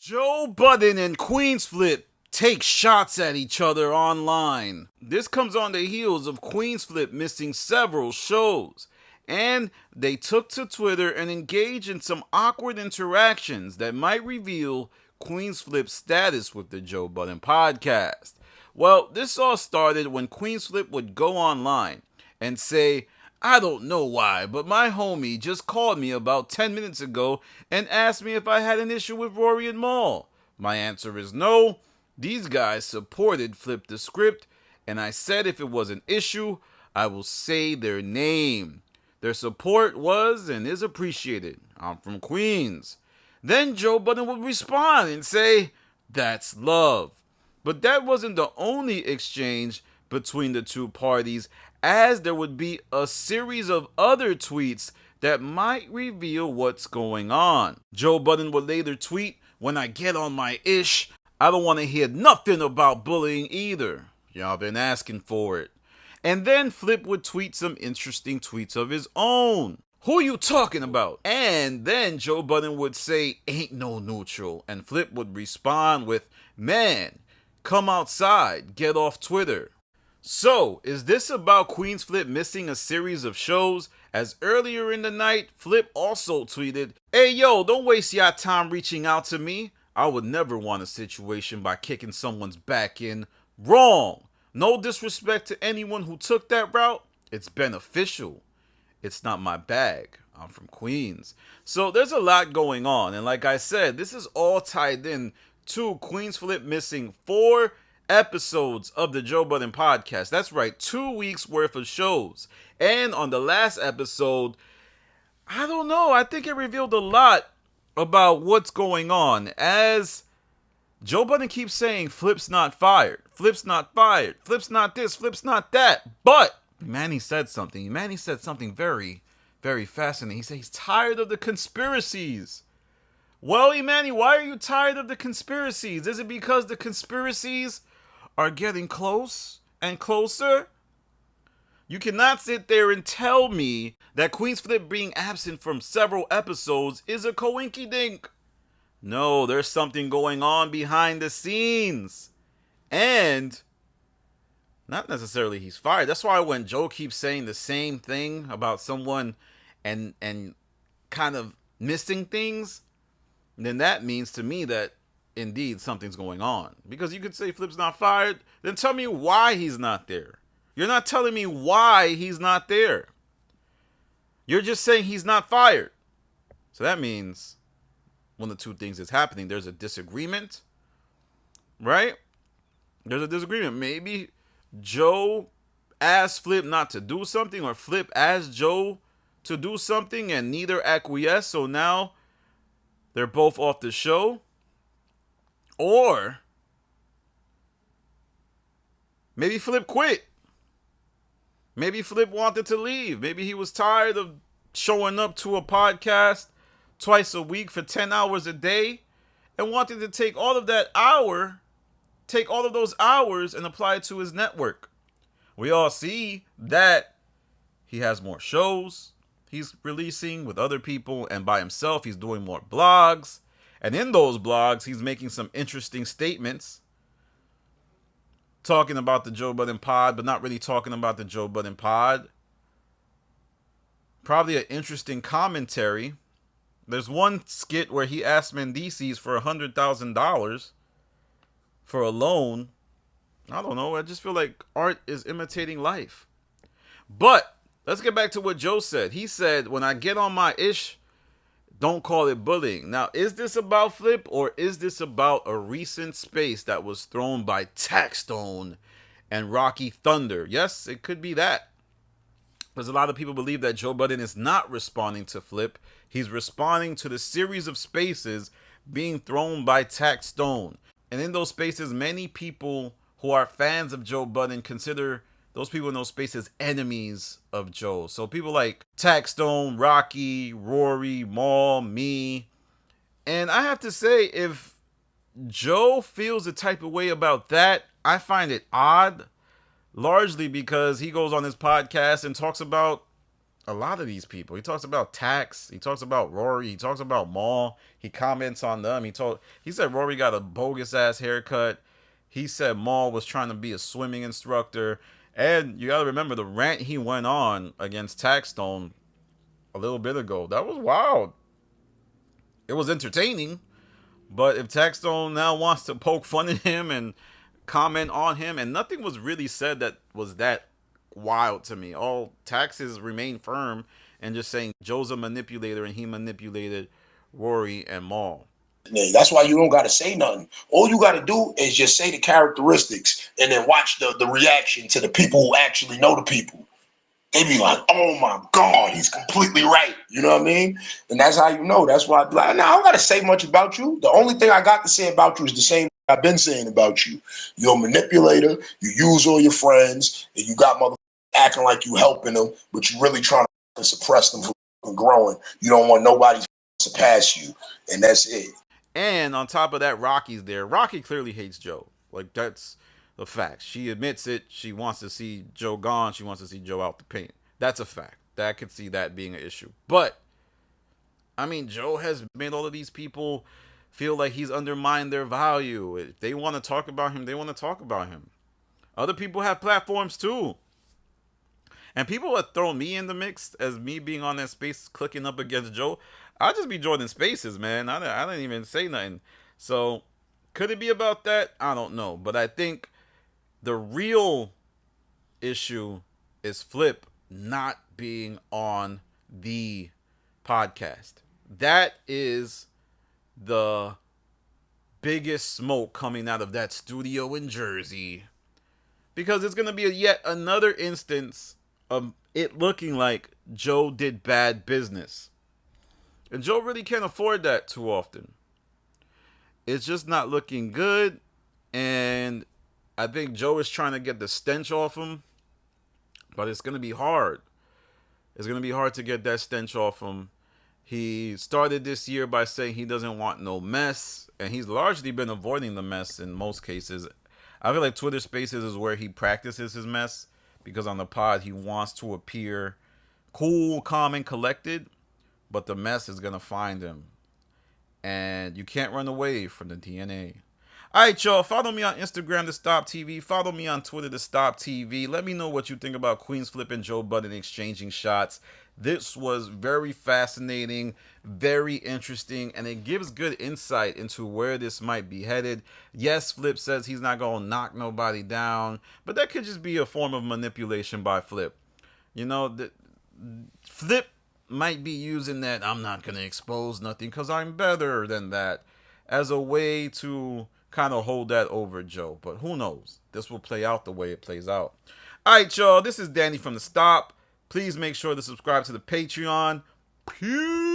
Joe Budden and Queenzflip take shots at each other online. This comes on the heels of Queenzflip missing several shows, and they took to Twitter and engaged in some awkward interactions that might reveal Queenzflip's status with the Joe Budden podcast. Well, this all started when Queenzflip would go online and say, "I don't know why, but my homie just called me about 10 minutes ago and asked me if I had an issue with Rory and Mal. My answer is no. These guys supported Flip the Script, and I said if it was an issue, I will say their name. Their support was and is appreciated. I'm from Queens." Then Joe Budden would respond and say, "That's love." But that wasn't the only exchange between the two parties, as there would be a series of other tweets that might reveal what's going on. Joe Budden would later tweet, "When I get on my ish, I don't want to hear nothing about bullying either. Y'all been asking for it." And then Flip would tweet some interesting tweets of his own. "Who you talking about?" And then Joe Budden would say, "Ain't no neutral." And Flip would respond with, "Man, come outside, get off Twitter." So, is this about Queenzflip missing a series of shows? As earlier in the night, Flip also tweeted, "Hey yo, don't waste your time reaching out to me. I would never want a situation by kicking someone's back in. Wrong. No disrespect to anyone who took that route. It's beneficial. It's not my bag. I'm from Queens." So there's a lot going on. And like I said, this is all tied in to Queenzflip missing 4 episodes of the Joe Budden podcast. That's right, 2 weeks worth of shows. And on the last episode, I don't know, I think it revealed a lot about what's going on, as Joe Budden keeps saying Flip's not fired, Flip's not fired, Flip's not this, Flip's not that. But Manny said something very, very fascinating. He said he's tired of the conspiracies. Well, Imani, why are you tired of the conspiracies? Is it because the conspiracies are getting close and closer? You cannot sit there and tell me that Queenzflip being absent from several episodes is a coinkydink. No, there's something going on behind the scenes. And not necessarily he's fired. That's why when Joe keeps saying the same thing about someone and kind of missing things, then that means to me that indeed something's going on. Because you could say Flip's not fired, then tell me why he's not there. You're not telling me why he's not there. You're just saying he's not fired. So that means one of the two things is happening. There's a disagreement, right? There's a disagreement. Maybe Joe asked Flip not to do something, or Flip asked Joe to do something and neither acquiesced, so now they're both off the show. Or maybe Flip quit. Maybe Flip wanted to leave. Maybe he was tired of showing up to a podcast twice a week for 10 hours a day and wanted to take all of those hours and apply it to his network. We all see that he has more shows he's releasing with other people, and by himself he's doing more blogs. And in those blogs, he's making some interesting statements, talking about the Joe Budden pod, but not really talking about the Joe Budden pod. Probably an interesting commentary. There's one skit where he asked Mendices for $100,000 for a loan. I don't know. I just feel like art is imitating life. But let's get back to what Joe said. He said, "When I get on my ish, don't call it bullying." Now, is this about Flip, or is this about a recent space that was thrown by Taxstone and Rocky Thunder? Yes, it could be that. Because a lot of people believe that Joe Budden is not responding to Flip. He's responding to the series of spaces being thrown by Taxstone. And in those spaces, many people who are fans of Joe Budden consider those people in those spaces enemies of Joe. So people like Taxstone, Rocky, Rory, Mal, me. And I have to say, if Joe feels the type of way about that, I find it odd. Largely because he goes on his podcast and talks about a lot of these people. He talks about Tax. He talks about Rory. He talks about Maul. He comments on them. He said Rory got a bogus ass haircut. He said Maul was trying to be a swimming instructor. And you got to remember the rant he went on against Taxstone a little bit ago. That was wild. It was entertaining. But if Taxstone now wants to poke fun at him and comment on him, and nothing was really said that was that wild to me. All Taxes remain firm and just saying Joe's a manipulator and he manipulated Rory and Maul. That's why you don't got to say nothing. All you got to do is just say the characteristics and then watch the reaction to the people who actually know the people. They be like, oh my God, he's completely right. You know what I mean? And that's how you know. That's why I be like, nah, I don't got to say much about you. The only thing I got to say about you is the same I've been saying about you. You're a manipulator. You use all your friends. And you got motherfuckers acting like you helping them, but you really trying to suppress them from growing. You don't want nobody to surpass you. And that's it. And on top of that, Rocky's there. Rocky clearly hates Joe. Like, that's the fact. She admits it. She wants to see Joe gone. She wants to see Joe out the paint. That's a fact. I could see that being an issue. But, I mean, Joe has made all of these people feel like he's undermined their value. If they want to talk about him, they want to talk about him. Other people have platforms too. And people have thrown me in the mix as me being on that space clicking up against Joe. I'll just be joining spaces, man. I didn't even say nothing. So, could it be about that? I don't know. But I think the real issue is Flip not being on the podcast. That is the biggest smoke coming out of that studio in Jersey. Because it's going to be yet another instance of it looking like Joe did bad business. And Joe really can't afford that too often. It's just not looking good. And I think Joe is trying to get the stench off him. But it's going to be hard. It's going to be hard to get that stench off him. He started this year by saying he doesn't want no mess. And he's largely been avoiding the mess in most cases. I feel like Twitter Spaces is where he practices his mess. Because on the pod, he wants to appear cool, calm, and collected. But the mess is going to find him. And you can't run away from the DNA. Alright, y'all. Follow me on Instagram to Stop TV. Follow me on Twitter to Stop TV. Let me know what you think about Queenzflip and Joe Budden exchanging shots. This was very fascinating, very interesting, and it gives good insight into where this might be headed. Yes, Flip says he's not going to knock nobody down, but that could just be a form of manipulation by Flip. You know, Flip might be using that I'm not going to expose nothing because I'm better than that as a way to kind of hold that over Joe. But who knows? This will play out the way it plays out. All right, y'all. This is Danny from The Stop. Please make sure to subscribe to the Patreon. Peace.